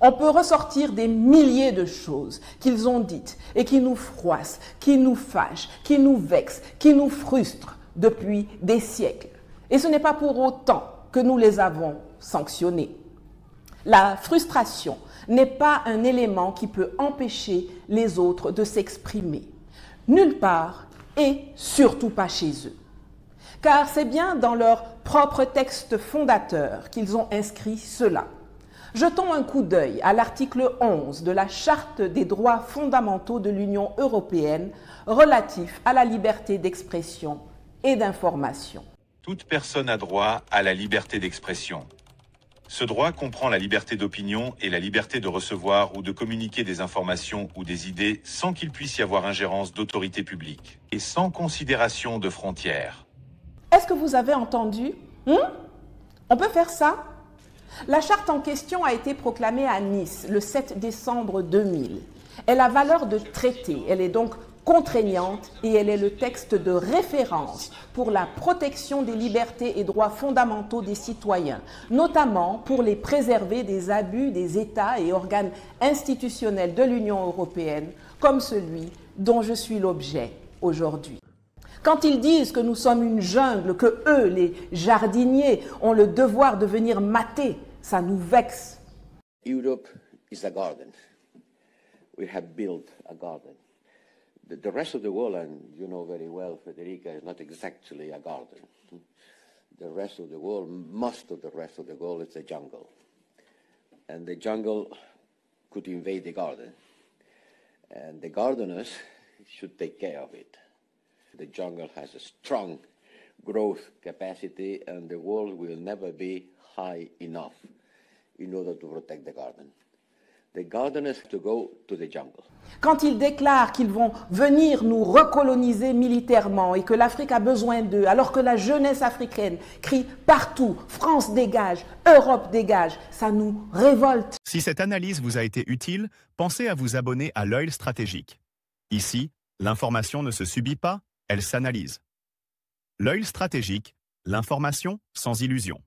On peut ressortir des milliers de choses qu'ils ont dites et qui nous froissent, qui nous fâchent, qui nous vexent, qui nous frustrent depuis des siècles. Et ce n'est pas pour autant que nous les avons sanctionnés. La frustration n'est pas un élément qui peut empêcher les autres de s'exprimer. Nulle part et surtout pas chez eux. Car c'est bien dans leur propre texte fondateur qu'ils ont inscrit cela. Jetons un coup d'œil à l'article 11 de la Charte des droits fondamentaux de l'Union européenne relatif à la liberté d'expression et d'information. Toute personne a droit à la liberté d'expression. Ce droit comprend la liberté d'opinion et la liberté de recevoir ou de communiquer des informations ou des idées sans qu'il puisse y avoir ingérence d'autorité publique et sans considération de frontières. Est-ce que vous avez entendu? On peut faire ça? La charte en question a été proclamée à Nice le 7 décembre 2000. Elle a valeur de traité, elle est donc contraignante et elle est le texte de référence pour la protection des libertés et droits fondamentaux des citoyens, notamment pour les préserver des abus des États et organes institutionnels de l'Union européenne, comme celui dont je suis l'objet aujourd'hui. Quand ils disent que nous sommes une jungle, que eux, les jardiniers, ont le devoir de venir mater, ça nous vexe. Europe is a garden. We have built a garden. The rest of the world, and you know very well, Federica, is not exactly a garden. The rest of the world, most of the rest of the world is a jungle. And the jungle could invade the garden. And the gardeners should take care of it. The jungle has a strong growth capacity and the wall will never be high enough in order to protect the garden. The gardeners have to go to the jungle. Quand ils déclarent qu'ils vont venir nous recoloniser militairement et que l'Afrique a besoin d'eux, alors que la jeunesse africaine crie partout « France dégage, Europe dégage », ça nous révolte. Si cette analyse vous a été utile, pensez à vous abonner à l'œil stratégique. Ici, l'information ne se subit pas, elle s'analyse. L'œil stratégique, l'information sans illusion.